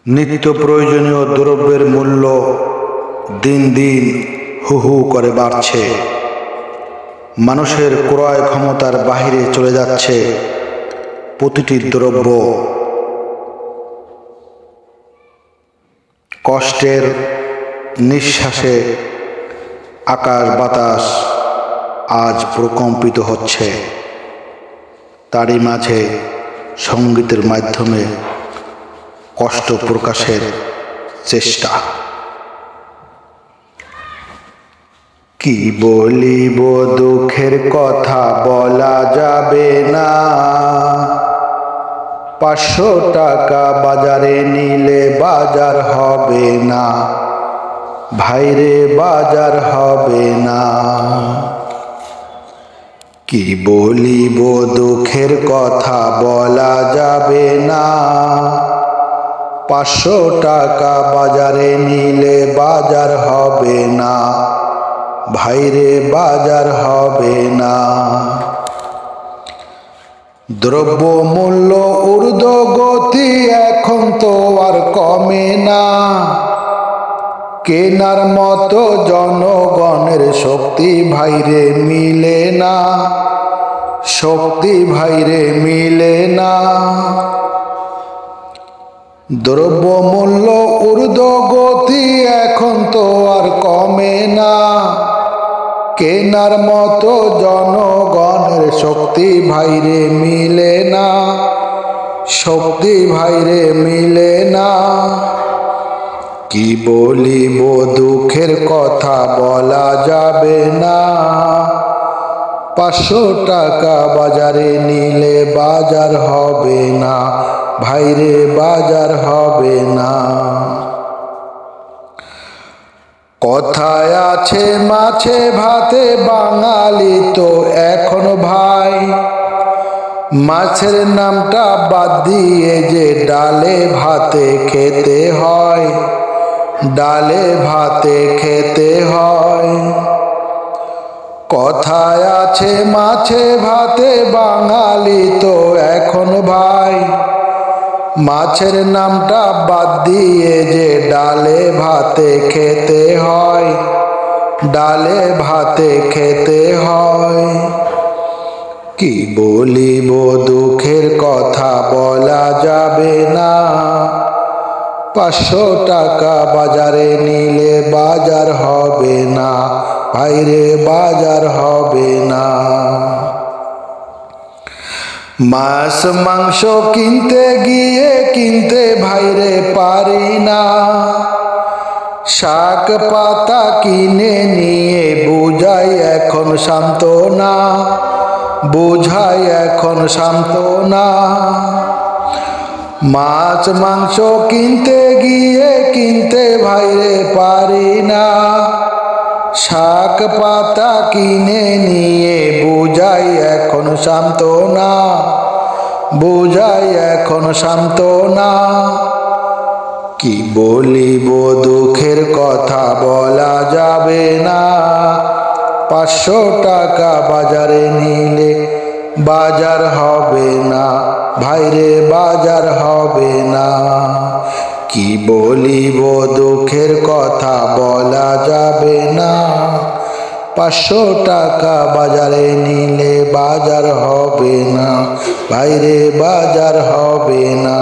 নিত্য প্রয়োজনীয় দ্রব্যের মূল্য দিন দিন হু হু করে বাড়ছে। মানুষের ক্রয় ক্ষমতার বাহিরে চলে যাচ্ছে প্রতিটি দ্রব্য। কষ্টের নিঃশ্বাসে আকাশ বাতাস আজ প্রকম্পিত হচ্ছে। তারই মাঝে সঙ্গীতের মাধ্যমে কষ্ট প্রকাশের চেষ্টা। কি বলিব দুঃখের কথা বলা যাবে না, 500 টাকা বাজারে নিলে বাজার হবে না, ভাইরে বাজার হবে না। কি বলিব দুঃখের কথা বলা যাবে না, 500 টাকা বাজারে নিলে বাজার হবে না, ভাইরে বাজার হবে না। দ্রব্য মূল্য ঊর্ধ্বগতি এখন তো আর কমে না, কেনার মতো জনগণের শক্তি ভাইরে মিলে না, শক্তি ভাইরে মিলে না। দ্রব্য মূল্য ঊর্ধ্বগতি এখন তো আর কমে না, কেনার মতো জনগণের শক্তি ভাইরে মিলে না, শক্তি ভাইরে মিলে না। কি বলিব দুঃখের কথা বলা যাবে না, 500 টাকা বাজারে নিলে বাজার হবে না, ভাইরে বাজার হবে না। কথায় আছে মাছে ভাতে বাঙালি তো এখন ভাই, মাছের নামটা বাদ দিয়ে যে ডালে ভাতে খেতে হয়, ডালে ভাতে খেতে হয়। কথায় আছে মাছে ভাতে বাঙালি তো এখন ভাই, মাছের নামটা বাদ দিয়ে যে ডালে ভাতে খেতে হয়, ডালে ভাতে খেতে হয়। কি বলিব দুঃখের কথা বলা যাবে না, 500 টাকা বাজারে নিলে বাজার হবে না, ভাইরে বাজার হবে না। মাছ মাংস কিনতে গিয়ে কিনতে ভাইরে পারি না, শাক পাতা কিনে নিয়ে বুঝাই এখন সান্ত্বনা, বুঝাই এখন সান্ত্বনা। মাছ মাংস কিনতে গিয়ে কিনতে ভাইরে পারি না, শাক পাতা কিনে নিয়ে বুঝাই এখন সান্ত্বনা, বুঝাই এখন সান্ত্বনা। কি বলিব দুঃখের কথা বলা যাবে না, 500 টাকা বাজারে নিলে বাজার হবে না, ভাইরে বাজার হবে না। কি বলিব দুঃখের কথা বলা যাবে না, 500 টাকা বাজারে নিলে বাজার হবে না, ভাইরে বাজার হবে না।